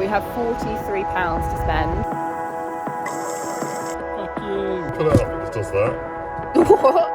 have £43 to spend. Fuck you. Pull it up, it does that. What?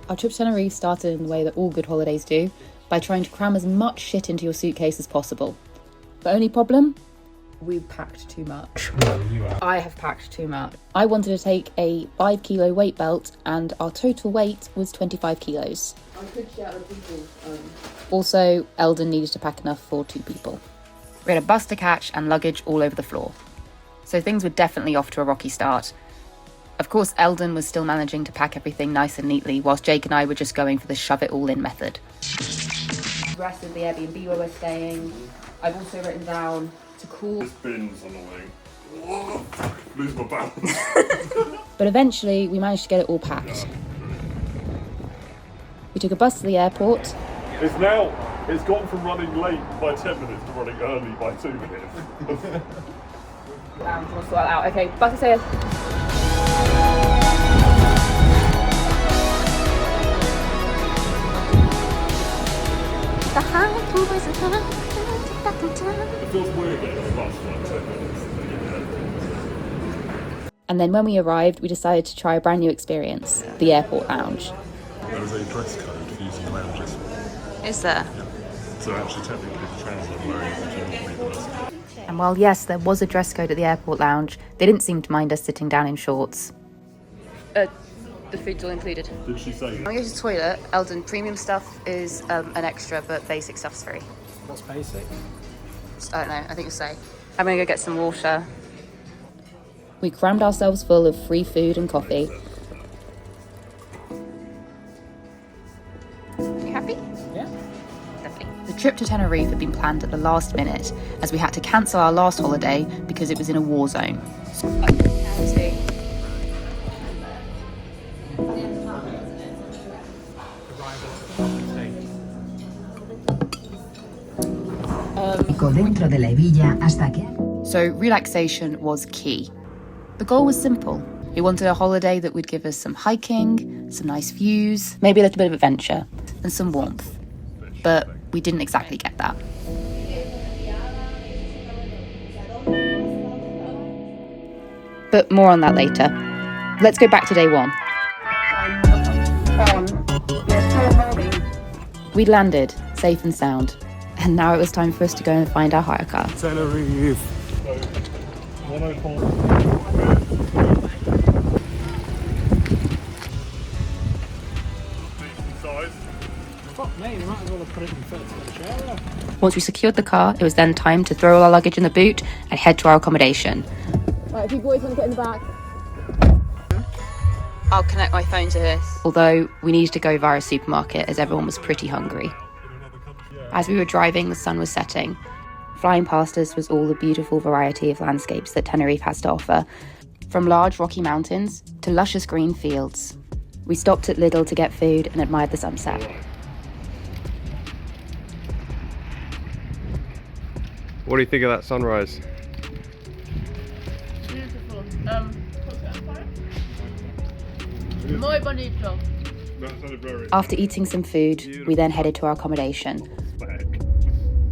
Our trip to Tenerife started in the way that all good holidays do, by trying to cram as much shit into your suitcase as possible. The only problem? We packed too much. No, you are. I have packed too much. I wanted to take a 5 kilo weight belt and our total weight was 25 kilos. I could share other people. Also, Elden needed to pack enough for 2 people. We had a bus to catch and luggage all over the floor. So things were definitely off to a rocky start. Of course, Elden was still managing to pack everything nice and neatly, whilst Jake and I were just going for the shove-it-all-in method. The rest of the Airbnb where we're staying. I've also written down to cool... This bin's annoying. Lose my balance. But eventually, we managed to get it all packed. We took a bus to the airport. It's gone from running late by 10 minutes to running early by 2 minutes. We'll sort that out. Okay, bus is here. It feels weird getting on the bus for like 10 minutes. And then when we arrived, we decided to try a brand new experience, the airport lounge. There is a dress code for using lounges. Is there? Yeah. So actually technically the transit lounge is read the dress code. And while yes, there was a dress code at the airport lounge, they didn't seem to mind us sitting down in shorts. The food's all included. Did she say? When we go to the toilet, Elden, premium stuff is an extra, but basic stuff's free. What's basic? I don't know, I think you'll say. I'm gonna go get some water. We crammed ourselves full of free food and coffee. You happy? Yeah. Lovely. The trip to Tenerife had been planned at the last minute, as we had to cancel our last holiday because it was in a war zone. Dentro de la hebilla hasta que... So relaxation was key. The goal was simple. We wanted a holiday that would give us some hiking, some nice views, maybe a little bit of adventure, and some warmth. But we didn't exactly get that. But more on that later. Let's go back to day 1. We'd landed, safe and sound. And now it was time for us to go and find our hire car. Tenerife. So, 104. Decent size. Fuck me, you might as well have put it in first chair. Once we secured the car, it was then time to throw all our luggage in the boot and head to our accommodation. Right, if you boys want to get in the back. I'll connect my phone to this. Although we needed to go via a supermarket as everyone was pretty hungry. As we were driving, the sun was setting. Flying past us was all the beautiful variety of landscapes that Tenerife has to offer, from large rocky mountains to luscious green fields. We stopped at Lidl to get food and admired the sunset. What do you think of that sunrise? Beautiful. Muy bonito. After eating some food, we then headed to our accommodation.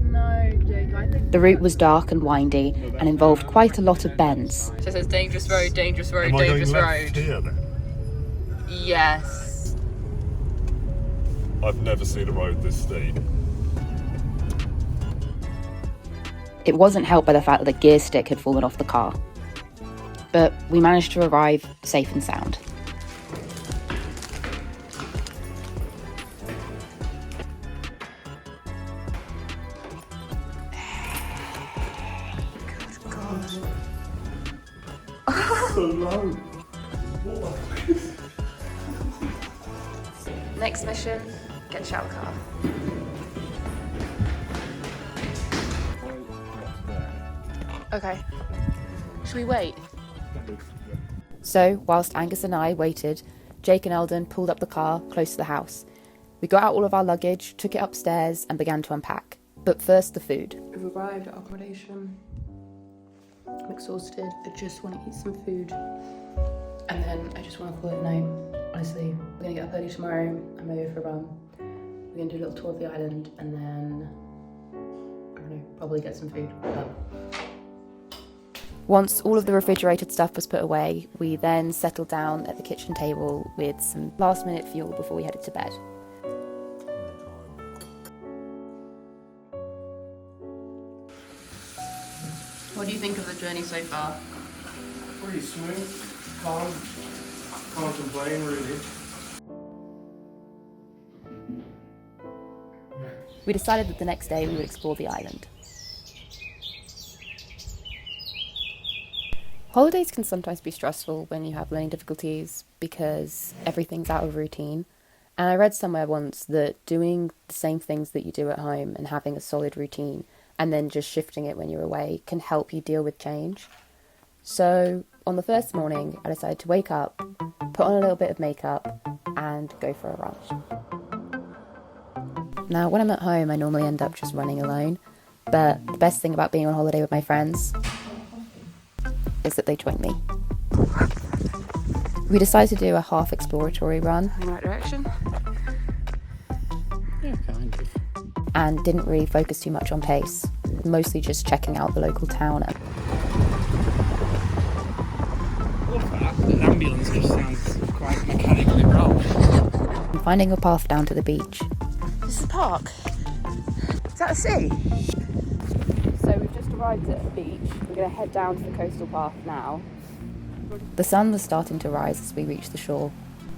No, Jake, I think... The route was dark and windy and involved quite a lot of bends. So it says dangerous road, dangerous road, Am I dangerous going left road. here then? Yes. I've never seen a road this steep. It wasn't helped by the fact that the gear stick had fallen off the car. But we managed to arrive safe and sound. So low. Next mission, get a shower car. Okay. Should we wait? So, whilst Angus and I waited, Jake and Elden pulled up the car close to the house. We got out all of our luggage, took it upstairs and began to unpack. But first, the food. We've arrived at our accommodation. I'm exhausted. I just want to eat some food. I And then I just want to call it a night. Honestly, we're gonna get up early tomorrow. I'm gonna go for a run. We're gonna do a little tour of the island and then, I don't know, probably get some food. Once all of the refrigerated stuff was put away, we then settled down at the kitchen table with some last minute fuel before we headed to bed. What do you think of the journey so far? Pretty smooth. Can't complain really. We decided that the next day we would explore the island. Holidays can sometimes be stressful when you have learning difficulties because everything's out of routine. And I read somewhere once that doing the same things that you do at home and having a solid routine and then just shifting it when you're away can help you deal with change. So on the first morning, I decided to wake up, put on a little bit of makeup and go for a run. Now, when I'm at home, I normally end up just running alone, but the best thing about being on holiday with my friends is that they join me. We decided to do a half exploratory run. In the right direction? Yeah, kind of. And didn't really focus too much on pace, mostly just checking out the local town. I love that. The ambulance just sounds quite mechanically wrong. And finding a path down to the beach. This is a park. Is that a sea? So we've just arrived at the beach. We're going to head down to the coastal path now. The sun was starting to rise as we reached the shore,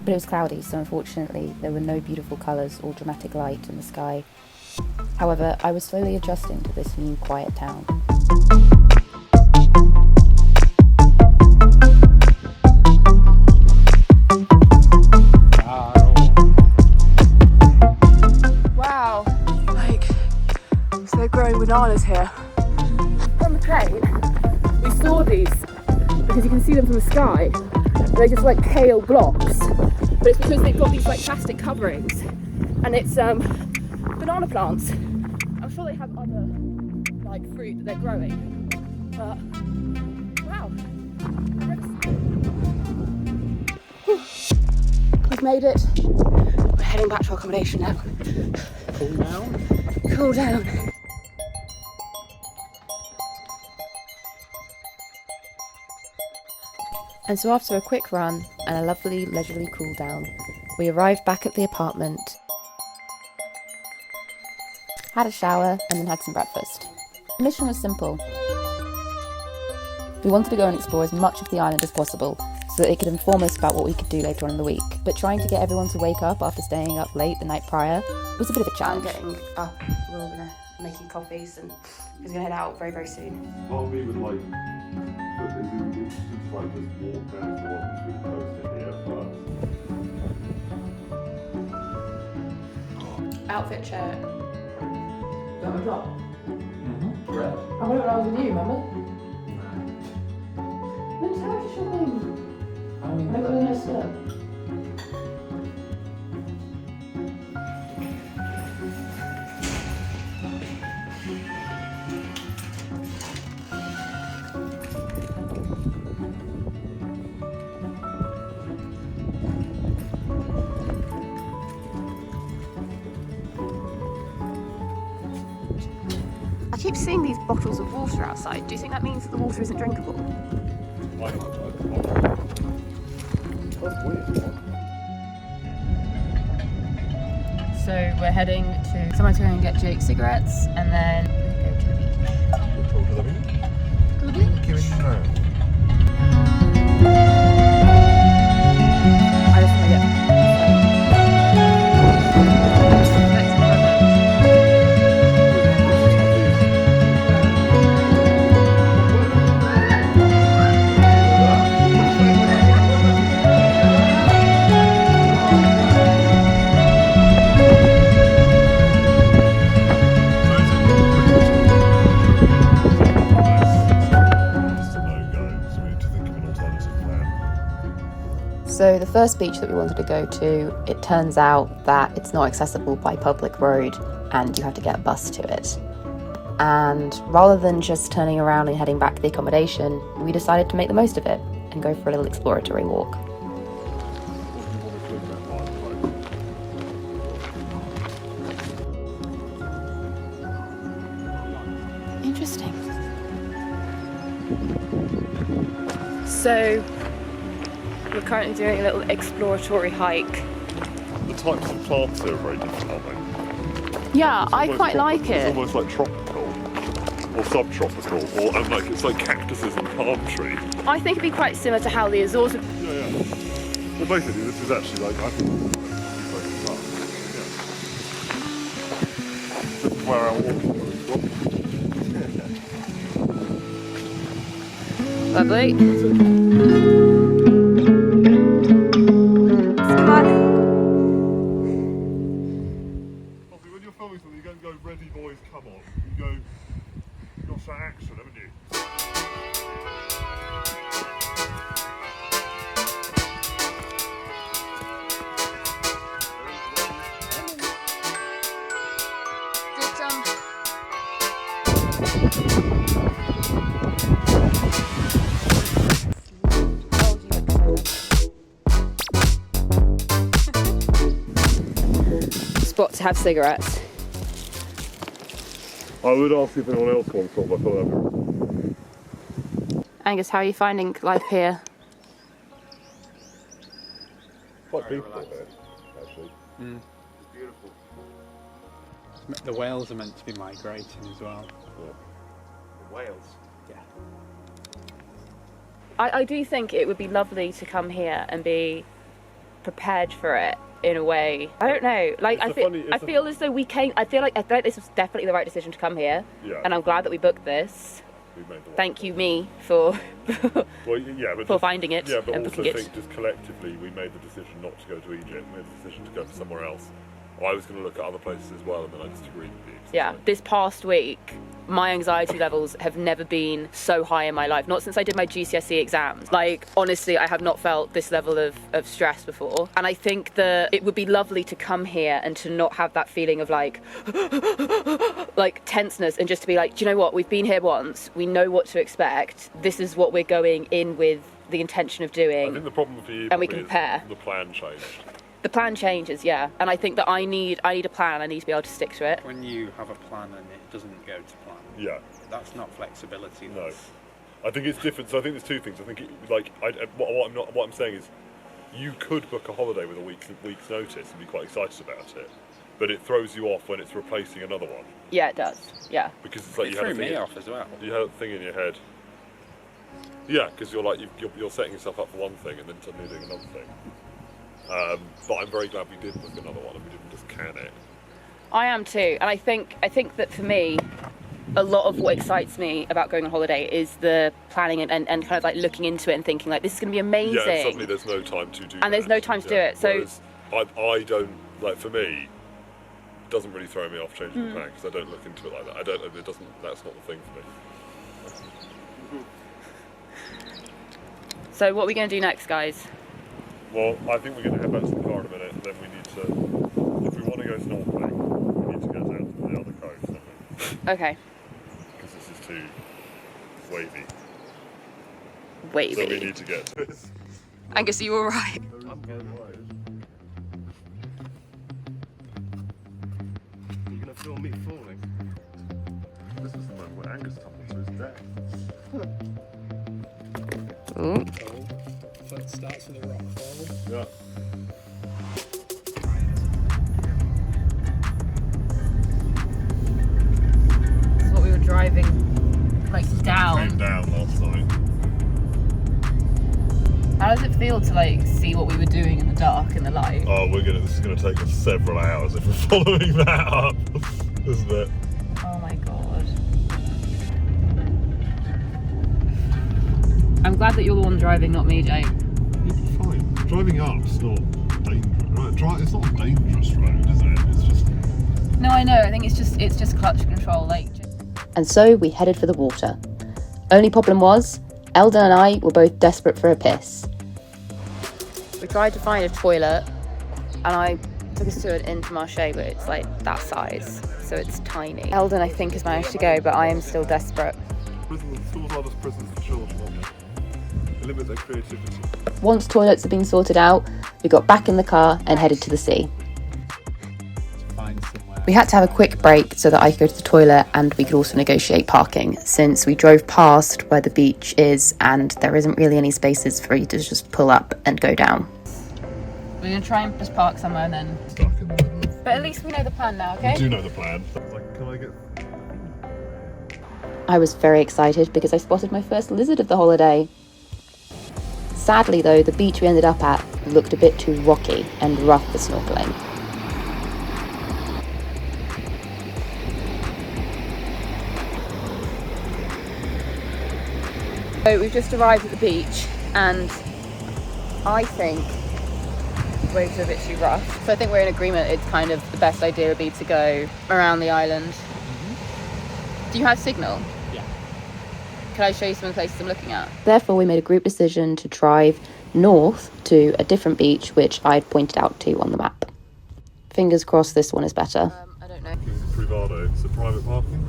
but it was cloudy, so unfortunately there were no beautiful colours or dramatic light in the sky. However, I was slowly adjusting to this new quiet town. Wow. Like, so they're growing bananas here. On the plane, we saw these because you can see them from the sky. They're just like pale blocks, but it's because they've got these like plastic coverings, and it's banana plants. I'm sure they have other like fruit that they're growing, but wow. We've made it. We're heading back to our accommodation now. Cool down. Cool down. And so after a quick run and a lovely leisurely cool down, we arrived back at the apartment, had a shower and then had some breakfast. The mission was simple. We wanted to go and explore as much of the island as possible so that it could inform us about what we could do later on in the week. But trying to get everyone to wake up after staying up late the night prior was a bit of a challenge. I'm getting up, we're all gonna making coffees and we're gonna head out very, very soon. Part of me would like, but it's interesting to like just walk down to what we coast in here first. Outfit check. Got my top? Mm-hmm. Red. I went when I was with you, remember? No, just how much is your thing? I got a nice skirt. I keep seeing these bottles of water outside. Do you think that means that the water isn't drinkable? That's weird. So we're heading to somewhere to go and get Jake cigarettes and then go to the beach. To the beach? I just want to get So the first beach that we wanted to go to, it turns out that it's not accessible by public road and you have to get a bus to it. And rather than just turning around and heading back to the accommodation, we decided to make the most of it and and go for a little exploratory walk. Interesting. So we're currently doing a little exploratory hike. The types of plants here are very different, aren't they? Yeah, I quite like It's it. almost like tropical or subtropical, or and like it's like cactuses and palm trees. I think it'd be quite similar to how the Azores would. Yeah. Well, basically, this is actually like I think it's like a plant. Yeah. This is where our walking goes from. Lovely. Obviously, when you're filming something, you don't go, "Ready, boys, come on." You go, "Gosh, that action, haven't you?" Spot to have cigarettes. I would ask if anyone else wants one, but I thought that'd be Angus, how are you finding life here? quite peaceful here, actually. Mm. It's beautiful. The whales are meant to be migrating as well. Wales. Yeah. I do think it would be lovely to come here and be prepared for it in a way. I don't know. Like I feel as though we came. I feel like this was definitely the right decision to come here. Yeah. And I'm glad that we booked this. We made the Thank you, me, for Well, yeah, but for finding it Yeah, but and also booking think it. just collectively we made the decision not to go to Egypt. We made the decision to go to somewhere else. I was going to look at other places as well, and then I just agreed with you. Yeah, this past week, my anxiety levels have never been so high in my life. Not since I did my GCSE exams. Like, honestly, I have not felt this level of stress before. And I think that it would be lovely to come here and to not have that feeling of like tenseness, and just to be like, do you know what? We've been here once. We know what to expect. This is what we're going in with the intention of doing. I think the problem for you And we probably compare. is the plan changed. The plan changes, yeah. And I think that I need a plan. I need to be able to stick to it. When you have a plan and it doesn't go to plan, Yeah. that's not flexibility. No. That's, I think it's different. So I think there's two things. I think what I'm saying is, you could book a holiday with a week's notice and be quite excited about it, but it throws you off when it's replacing another one. Yeah, it does. Yeah. Because it's like it you have threw a thing me off as well. You have a thing in your head. Yeah, because you're like you're setting yourself up for one thing and then suddenly doing another thing. But I'm very glad we did book another one and we didn't just can it. I am too, and I think that for me, a lot of what excites me about going on holiday is the planning and kind of like looking into it and thinking like, this is going to be amazing. Yeah, and suddenly there's no time to do And there's no time to do it, so- Whereas I don't, like, for me, it doesn't really throw me off changing the plan because I don't look into it like that. I don't, it doesn't, that's not the thing for me. So what are we going to do next, guys? Well, I think we're going to head back to the car in a minute, and then we need to, if we want to go snorkeling, we need to go down to the other coast, I think, Okay. because this is too wavy. Wavy. So we need to get to this. Angus, are you alright? I'm very worried. Are you going to film me falling? This is the moment where Angus tumbled to his death. Ooh. So it starts with a rock fall. Yeah. This is what we were driving, like, Came down. down last night. How does it feel to, like, see what we were doing in the dark and the light? Oh, this is going to take us several hours if we're following that up, isn't it? Oh my god. I'm glad that you're the one driving, not me, Jake. You'll be fine. Driving up's not dangerous. Right? It's not a dangerous road, is it? It's just... No, I know. I think it's just clutch control, like. And so we headed for the water. Only problem was, Elden and I were both desperate for a piss. We tried to find a toilet, and I took us to an Intermarché, but it's like that size, so it's tiny. Elden, I think, has managed to go, but I am still desperate. Schools are just prisons for children, aren't they? limit their creativity. Once toilets had been sorted out, we got back in the car and headed to the sea. We had to have a quick break so that I could go to the toilet and we could also negotiate parking, since we drove past where the beach is and there isn't really any spaces for you to just pull up and go down. We're going to try and just park somewhere and then... Stuck in the middle. But at least we know the plan now, okay? I do know the plan. Like, can I get... I was very excited because I spotted my first lizard of the holiday. Sadly though, the beach we ended up at looked a bit too rocky and rough for snorkelling. So we've just arrived at the beach and I think the waves are a bit too rough. So I think we're in agreement it's kind of the best idea would be to go around the island. Do you have signal? Yeah. Can I show you some of the places I'm looking at? Therefore we made a group decision to drive north to a different beach which I'd pointed out to on the map. Fingers crossed this one is better. I don't know. Privado, it's a private parking.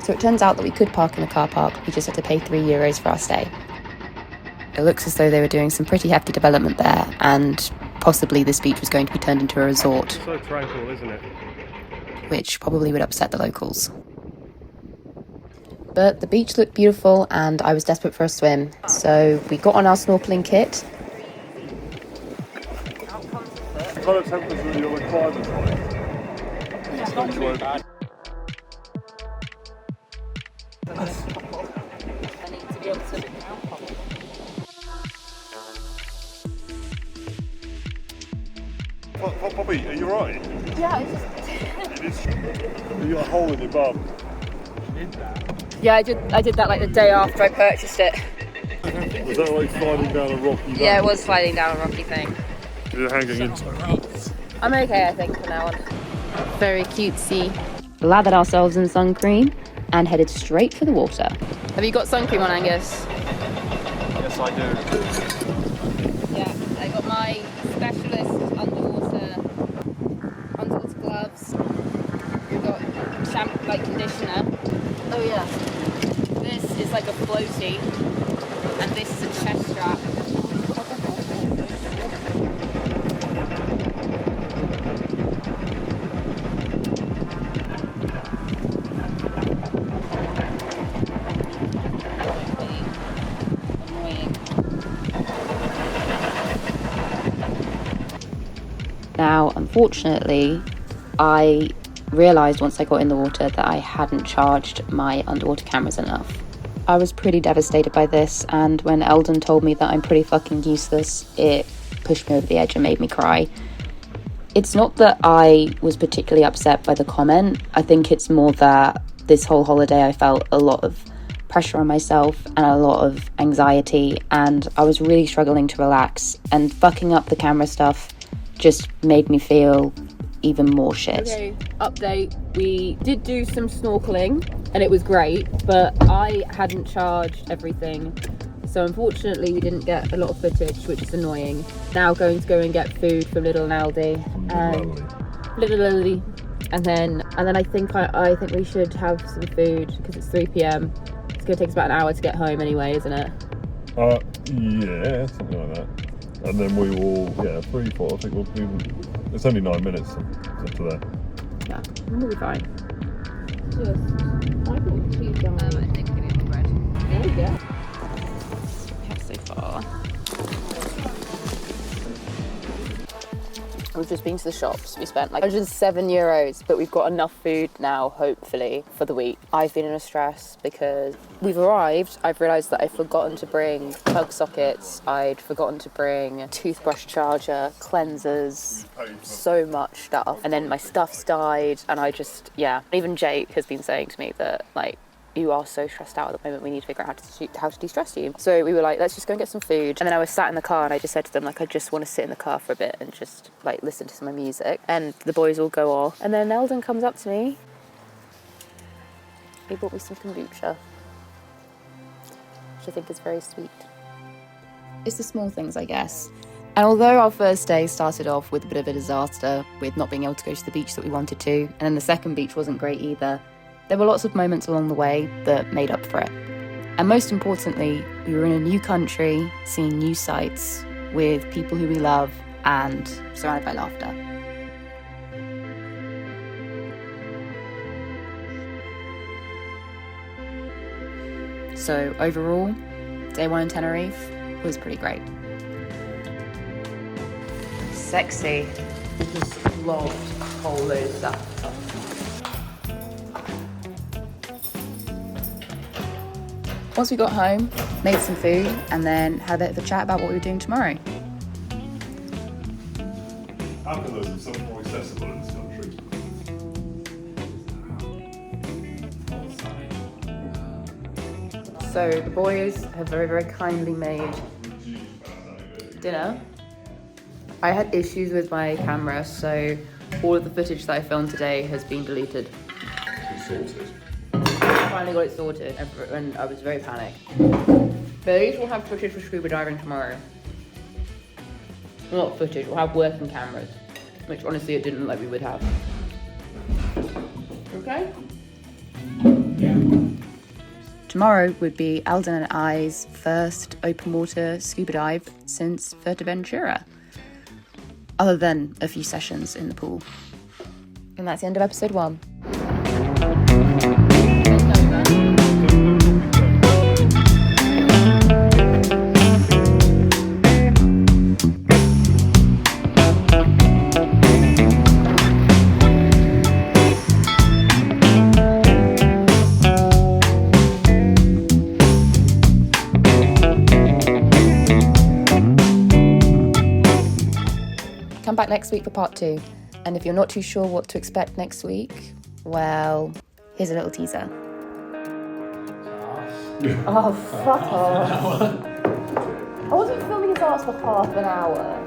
So it turns out that we could park in the car park, we just had to pay €3 for our stay. It looks as though they were doing some pretty hefty development there, and possibly this beach was going to be turned into a resort. So tranquil, isn't it? Which probably would upset the locals. But the beach looked beautiful and I was desperate for a swim, so we got on our snorkelling kit. What kind of temperature are your requirements like? It's not too bad. I need to be able to... Poppy, are you alright? Yeah, it's just... You got a hole in your bum. Yeah, I did that like the day after I purchased it. Was that like sliding down a rocky bank? Yeah, it was sliding down a rocky thing. You're hanging into it. I'm okay, I think, from now on. Very cutesy. Lathered ourselves in sun cream and headed straight for the water. Have you got sun cream on, Angus? Yes, I do. Yeah, I got my specialist underwater gloves. We've got shampoo, like conditioner. Oh yeah. This is like a floaty, and this is a chest strap. Now, unfortunately, I realised once I got in the water that I hadn't charged my underwater cameras enough. I was pretty devastated by this, and when Elden told me that I'm pretty fucking useless, it pushed me over the edge and made me cry. It's not that I was particularly upset by the comment. I think it's more that this whole holiday I felt a lot of pressure on myself and a lot of anxiety, and I was really struggling to relax, and fucking up the camera stuff just made me feel even more shit. Okay, update. We did do some snorkeling and it was great, but I hadn't charged everything. So unfortunately we didn't get a lot of footage, which is annoying. Now going to go and get food from Lidl and Aldi. Lidl. And then I think we should have some food because it's 3 p.m. It's gonna take us about an hour to get home anyway, isn't it? Yeah, something like that. And then we will, 3, 4, I think we'll do, it's only 9 minutes up to there. Yeah, we'll be fine. I think we need the bread. There we go. We have so far. We've just been to the shops. We spent like €107, but we've got enough food now, hopefully, for the week. I've been in a stress because we've arrived. I've realised that I've forgotten to bring plug sockets. I'd forgotten to bring a toothbrush charger, cleansers, so much stuff. And then my stuff's died, and even Jake has been saying to me that, like, you are so stressed out at the moment, we need to figure out how to de-stress you. So we were like, let's just go and get some food. And then I was sat in the car and I just said to them, like, I just want to sit in the car for a bit and just like listen to some of my music. And the boys all go off. And then Elden comes up to me. He bought me some kombucha, which I think is very sweet. It's the small things, I guess. And although our first day started off with a bit of a disaster, with not being able to go to the beach that we wanted to, and then the second beach wasn't great either, there were lots of moments along the way that made up for it. And most importantly, we were in a new country, seeing new sights, with people who we love, and surrounded by laughter. So overall, day 1 in Tenerife was pretty great. Sexy. Just loved a whole load of stuff. Once we got home, made some food, and then had a bit of a chat about what we were doing tomorrow. Alcohol is something more accessible in this country. So the boys have very, very kindly made dinner. I had issues with my camera, so all of the footage that I filmed today has been deleted. Sorted. Finally got it sorted, and I was very panicked. But at least we'll have footage for scuba diving tomorrow. Well, not footage, we'll have working cameras, which honestly it didn't look like we would have. Okay? Tomorrow would be Elden and I's first open water scuba dive since Fuerteventura, other than a few sessions in the pool. And that's the end of episode 1. Come back next week for part 2. And if you're not too sure what to expect next week, well, here's a little teaser. Oh, fuck off. I wasn't filming his arse for half an hour.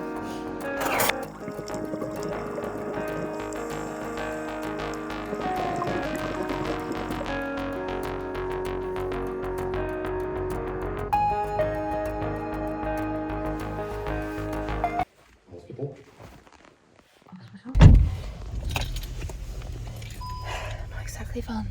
Hospital. Not exactly fun.